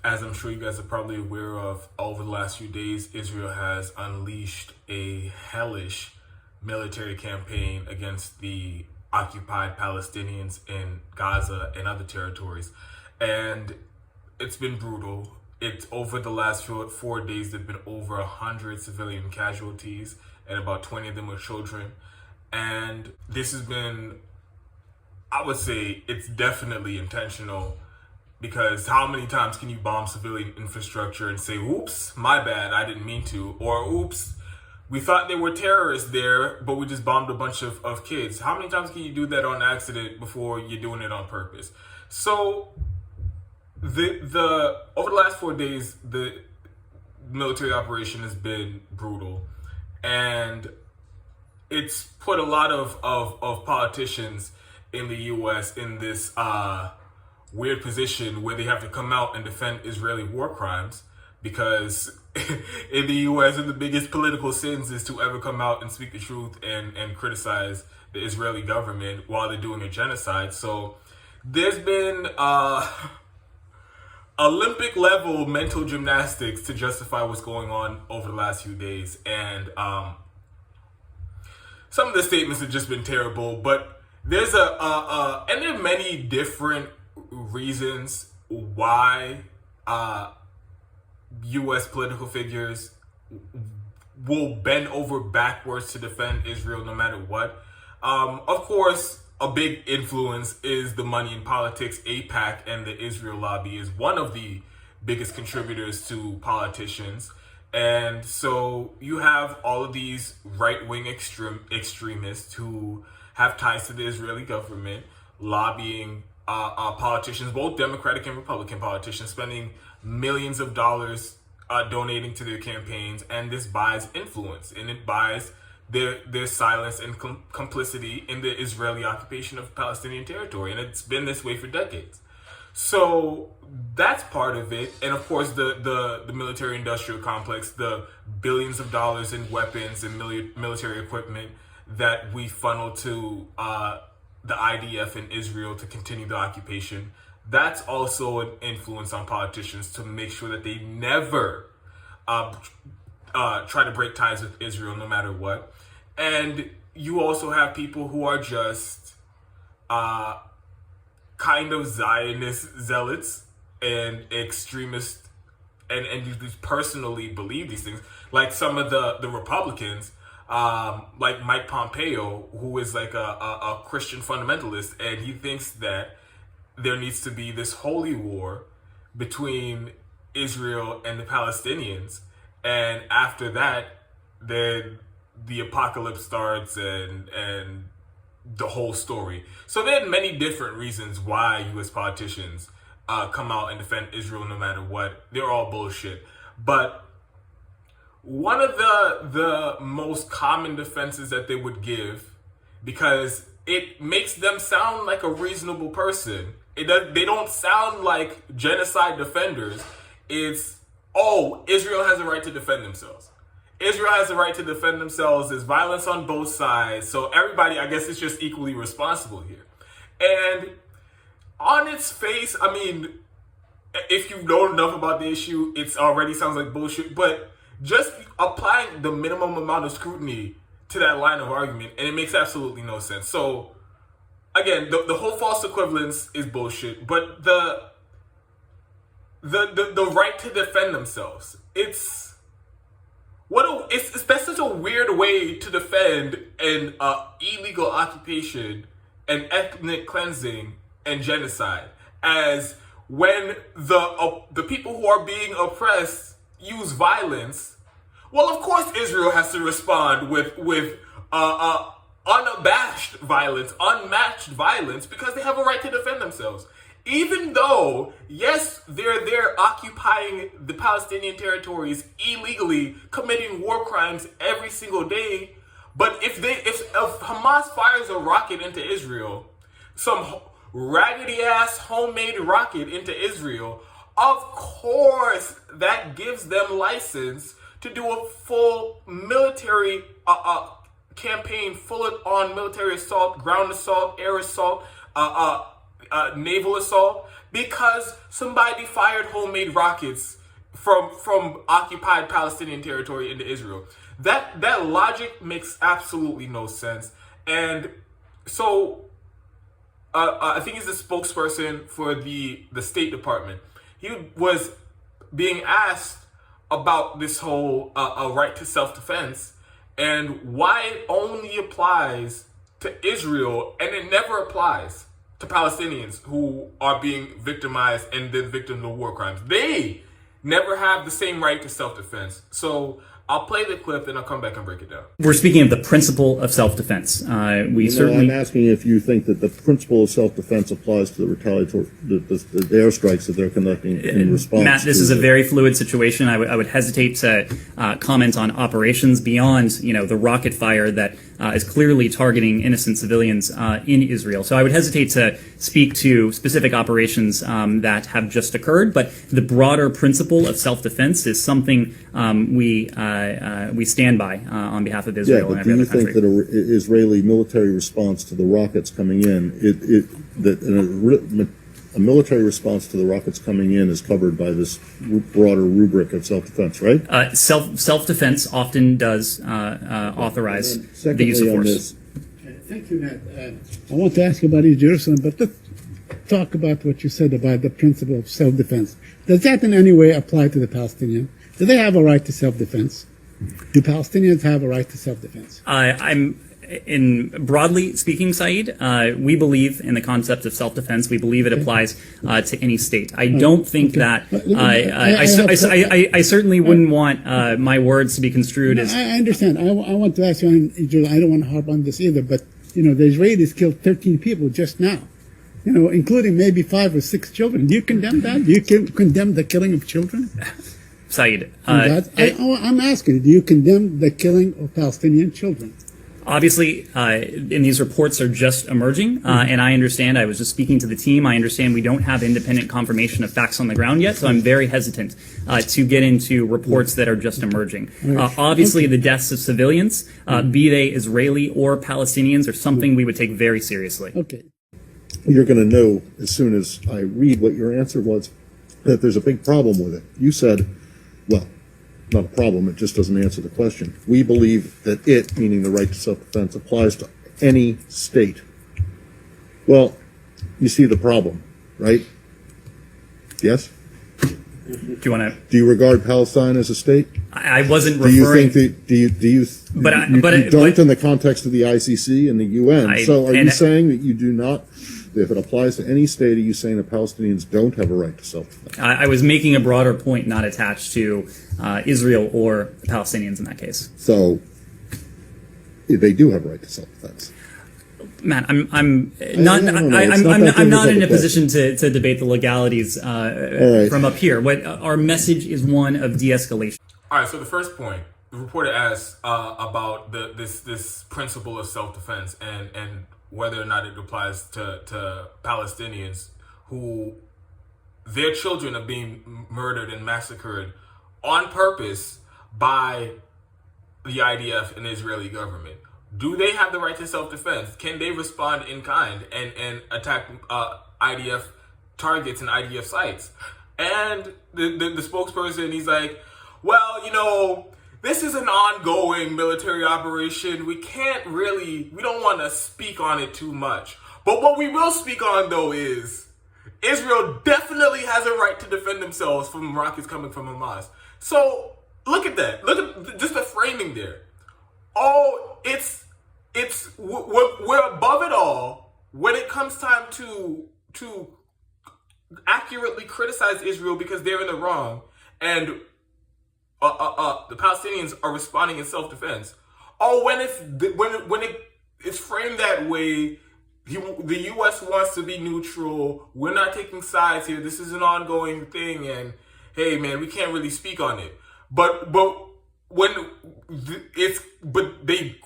As I'm sure you guys are probably aware of, over the last few days, Israel has unleashed a hellish military campaign against the occupied Palestinians in Gaza and other territories. And it's been brutal. It's over the last 4 days, there have been over 100 civilian casualties, and about 20 of them were children. And this has been, I would say, it's definitely intentional. Because how many times can you bomb civilian infrastructure and say, oops, my bad, I didn't mean to? Or, oops, we thought there were terrorists there, but we just bombed a bunch of kids. How many times can you do that on accident before you're doing it on purpose? So, the over the last 4 days, the military operation has been brutal. And it's put a lot of politicians in the U.S. in this weird position where they have to come out and defend Israeli war crimes, because in the U.S. the biggest political sins is to ever come out and speak the truth and criticize the Israeli government while they're doing a genocide. So there's been Olympic level mental gymnastics to justify what's going on over the last few days. And some of the statements have just been terrible, but there's and there are many different reasons why U.S. political figures will bend over backwards to defend Israel no matter what. Of course, a big influence is the money in politics. AIPAC and the Israel lobby is one of the biggest contributors to politicians. And so you have all of these right-wing extremists who have ties to the Israeli government lobbying politicians, both Democratic and Republican politicians, spending millions of dollars donating to their campaigns, and this buys influence, and it buys their silence and complicity in the Israeli occupation of Palestinian territory, and it's been this way for decades. So that's part of it, and of course the military-industrial complex, the billions of dollars in weapons and military equipment that we funnel to the IDF in Israel to continue the occupation. That's also an influence on politicians to make sure that they never try to break ties with Israel no matter what. And you also have people who are just kind of Zionist zealots and extremists and just personally believe these things. Like some of the Republicans, like Mike Pompeo, who is like a Christian fundamentalist, and he thinks that there needs to be this holy war between Israel and the Palestinians, and after that, then the apocalypse starts and the whole story. So there are many different reasons why U.S. politicians come out and defend Israel no matter what. They're all bullshit. But one of the most common defenses that they would give, because it makes them sound like a reasonable person. They don't sound like genocide defenders. It's, oh, Israel has a right to defend themselves. Israel has a right to defend themselves. There's violence on both sides. So everybody, I guess, is just equally responsible here. And on its face, I mean, if you know enough about the issue, it already sounds like bullshit. But just applying the minimum amount of scrutiny to that line of argument, and it makes absolutely no sense. So, again, the whole false equivalence is bullshit. But the right to defend themselves, it's that's such a weird way to defend an illegal occupation and ethnic cleansing and genocide, as when the people who are being oppressed use violence. Well, of course Israel has to respond with unabashed violence, unmatched violence, because they have a right to defend themselves. Even though, yes, they're there occupying the Palestinian territories illegally, committing war crimes every single day, but if Hamas fires a rocket into Israel, some raggedy ass homemade rocket into Israel, of course that gives them license to do a full military campaign, full on military assault, ground assault, air assault, naval assault, because somebody fired homemade rockets from occupied Palestinian territory into Israel. That logic makes absolutely no sense. And so I think he's the spokesperson for the State Department. He was being asked about this whole right to self-defense and why it only applies to Israel and it never applies to Palestinians who are being victimized and then victims of war crimes. They never have the same right to self-defense. So I'll play the clip, then I'll come back and break it down. We're speaking of the principle of self-defense. I'm asking if you think that the principle of self-defense applies to the retaliatory, the airstrikes that they're conducting in response. Matt, this is a very fluid situation. I would hesitate to comment on operations beyond, the rocket fire that is clearly targeting innocent civilians in Israel. So I would hesitate to speak to specific operations that have just occurred. But the broader principle of self-defense is something we stand by on behalf of Israel and every other country. Do you think that an Israeli military response to the rockets coming in, a military response to the rockets coming in is covered by this broader rubric of self-defense, right? Self-defense often does authorize the use of force. Thank you, Nat. I want to ask you about East Jerusalem, but let's talk about what you said about the principle of self-defense. Does that in any way apply to the Palestinians? Do they have a right to self-defense? Do Palestinians have a right to self-defense? Broadly speaking, Saeed, we believe in the concept of self-defense. We believe it applies to any state. I don't think that. I certainly wouldn't want my words to be construed as. I understand. I want to ask you. I don't want to harp on this either, but the Israelis killed 13 people just now. Including maybe 5 or 6 children. Do you condemn that? Do you condemn the killing of children? Saeed, I'm asking, do you condemn the killing of Palestinian children? Obviously, and these reports are just emerging, and I understand, I was just speaking to the team, I understand we don't have independent confirmation of facts on the ground yet, so I'm very hesitant to get into reports that are just emerging. Obviously, the deaths of civilians, be they Israeli or Palestinians, are something we would take very seriously. Okay. You're going to know as soon as I read what your answer was that there's a big problem with it. You said, well, not a problem, it just doesn't answer the question. We believe that it, meaning the right to self-defense, applies to any state. Well, you see the problem, right? Yes? Do you want to? Do you regard Palestine as a state? I wasn't referring. Do you think that, you don't in the context of the ICC and the UN. So are you saying that you do not, if it applies to any state, are you saying that Palestinians don't have a right to self-defense? I was making a broader point not attached to Israel or the Palestinians in that case. So they do have a right to self-defense. Matt, I'm not in a position to debate the legalities from up here. What our message is one of de-escalation. All right. So the first point, the reporter asked about this principle of self-defense and whether or not it applies to Palestinians who their children are being murdered and massacred on purpose by the IDF and the Israeli government. Do they have the right to self-defense? Can they respond in kind and attack IDF targets and IDF sites? And the spokesperson, he's like, well, this is an ongoing military operation. We don't want to speak on it too much. But what we will speak on, though, is Israel definitely has a right to defend themselves from rockets coming from Hamas. So look at that. Look at just the framing there. Oh, we're above it all when it comes time to accurately criticize Israel because they're in the wrong, and the Palestinians are responding in self-defense. Oh, when it's framed that way, the U.S. wants to be neutral. We're not taking sides here. This is an ongoing thing, and hey, man, we can't really speak on it. But they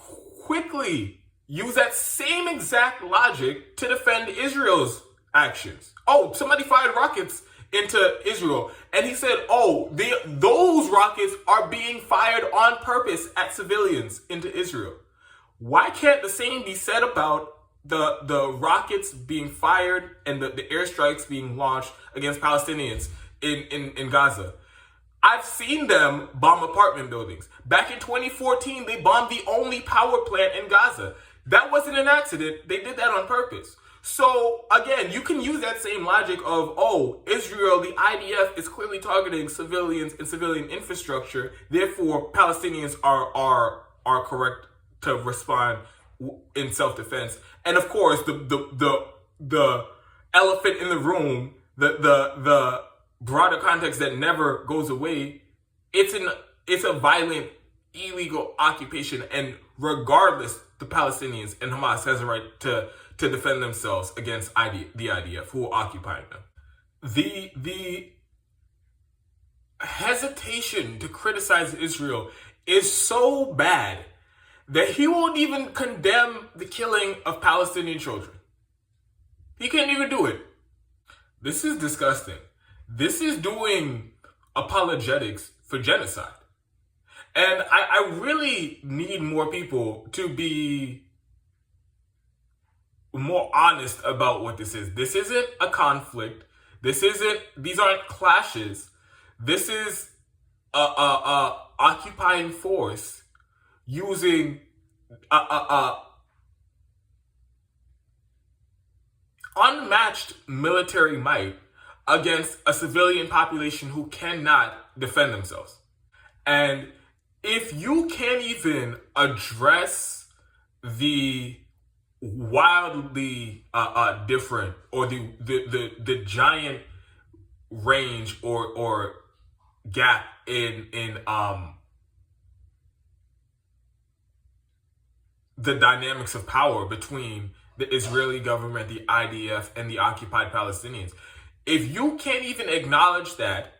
quickly use that same exact logic to defend Israel's actions. Oh, somebody fired rockets into Israel. And he said, those rockets are being fired on purpose at civilians into Israel. Why can't the same be said about the rockets being fired and the airstrikes being launched against Palestinians in Gaza. I've seen them bomb apartment buildings. Back in 2014, they bombed the only power plant in Gaza. That wasn't an accident. They did that on purpose. So, again, you can use that same logic of, oh, Israel, the IDF is clearly targeting civilians and civilian infrastructure. Therefore, Palestinians are correct to respond in self-defense. And of course, the elephant in the room, the broader context that never goes away, it's a violent, illegal occupation, and regardless, the Palestinians and Hamas has a right to defend themselves against the IDF, who are occupying them. The hesitation to criticize Israel is so bad that he won't even condemn the killing of Palestinian children. He can't even do it. This is disgusting. This is doing apologetics for genocide. And I really need more people to be more honest about what this is. This isn't a conflict. These aren't clashes. This is a occupying force using unmatched military might against a civilian population who cannot defend themselves. And if you can't even address the wildly different, or the giant range or gap in the dynamics of power between the Israeli government, the IDF, and the occupied Palestinians, if you can't even acknowledge that,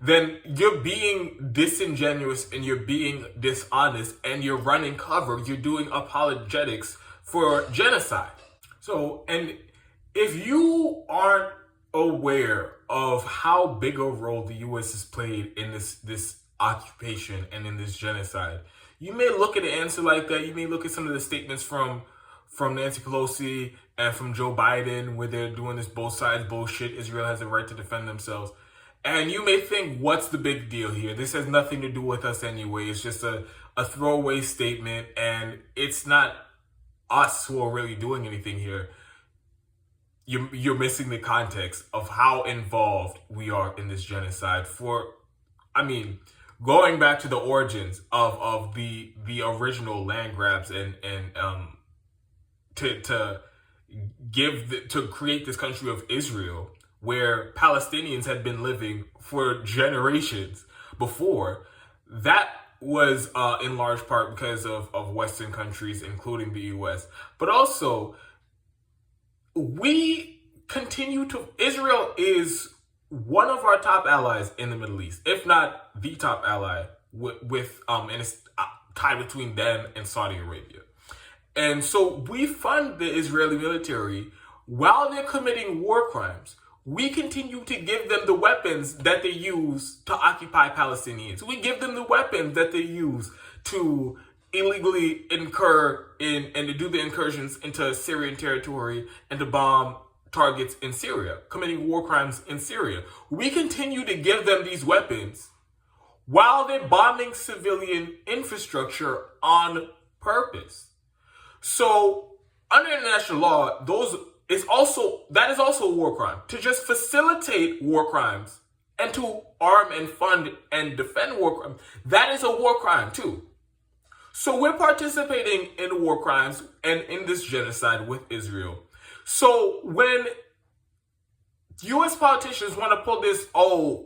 then you're being disingenuous and you're being dishonest and you're running cover. You're doing apologetics for genocide. So, and if you aren't aware of how big a role the U.S. has played in this occupation and in this genocide, you may look at an answer like that. You may look at some of the statements from Nancy Pelosi and from Joe Biden, where they're doing this both sides bullshit. Israel has a right to defend themselves. And you may think, what's the big deal here? This has nothing to do with us anyway. It's just a throwaway statement, and it's not us who are really doing anything here. You're missing the context of how involved we are in this genocide. Going back to the origins of the original land grabs and to create this country of Israel, where Palestinians had been living for generations before, that was in large part because of Western countries, including the U.S. But also, Israel is one of our top allies in the Middle East, if not the top ally, and it's tied between them and Saudi Arabia. And so we fund the Israeli military while they're committing war crimes. We continue to give them the weapons that they use to occupy Palestinians. We give them the weapons that they use to illegally incur and to do the incursions into Syrian territory and to bomb targets in Syria, committing war crimes in Syria. We continue to give them these weapons while they're bombing civilian infrastructure on purpose. So, under international law, that is also a war crime. To just facilitate war crimes and to arm and fund and defend war crimes, that is a war crime too. So we're participating in war crimes and in this genocide with Israel. So when U.S. politicians want to pull this,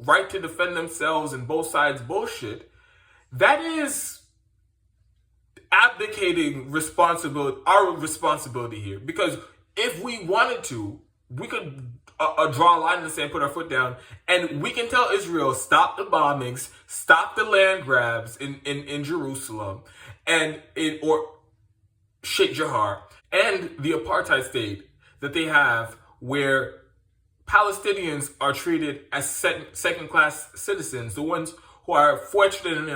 right to defend themselves and both sides bullshit, that is abdicating our responsibility here. Because if we wanted to, we could draw a line in the sand, put our foot down, and we can tell Israel, stop the bombings, stop the land grabs in Jerusalem, or Sheikh Jarrah, and the apartheid state that they have, where Palestinians are treated as second-class citizens, the ones who are fortunate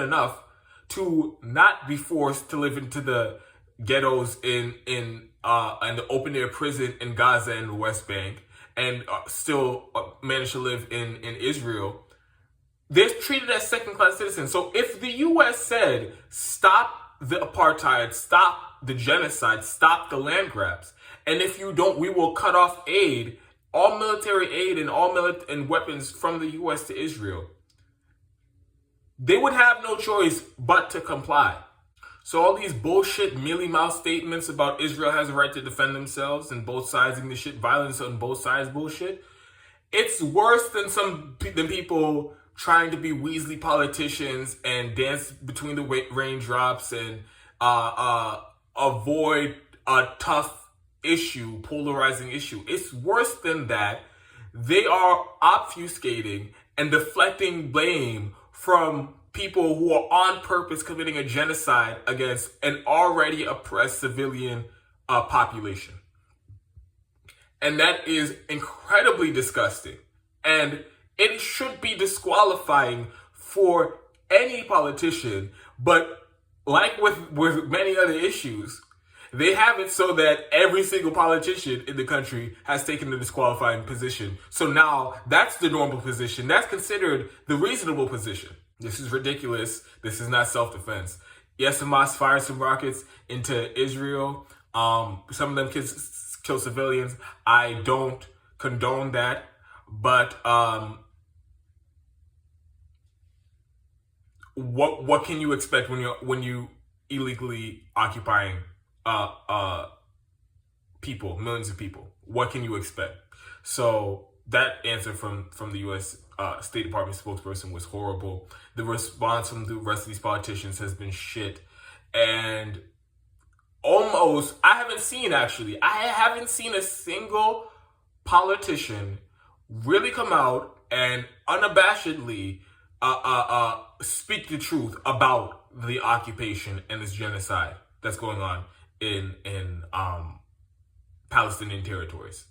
enough to not be forced to live into the ghettos in the open air prison in Gaza and the West Bank, and still manage to live in Israel, they're treated as second-class citizens. So if the U.S. said, stop the apartheid, stop the genocide, stop the land grabs, and if you don't, we will cut off aid, all military aid and all and weapons from the U.S. to Israel, they would have no choice but to comply. So all these bullshit mealy-mouth statements about Israel has a right to defend themselves and both sides in the shit, violence on both sides bullshit, it's worse than people trying to be Weasley politicians and dance between the raindrops and avoid a tough issue, polarizing issue. It's worse than that. They are obfuscating and deflecting blame from people who are on purpose committing a genocide against an already oppressed civilian population. And that is incredibly disgusting. And it should be disqualifying for any politician. But like with many other issues, they have it so that every single politician in the country has taken the disqualifying position. So now that's the normal position. That's considered the reasonable position. This is ridiculous. This is not self-defense. Yes, Hamas fired some rockets into Israel. Some of them kill civilians. I don't condone that. But what can you expect when you illegally occupying people, millions of people? What can you expect? So that answer from the U.S. State Department spokesperson was horrible. The response from the rest of these politicians has been shit. And I haven't seen a single politician really come out and unabashedly speak the truth about the occupation and this genocide that's going on in Palestinian territories.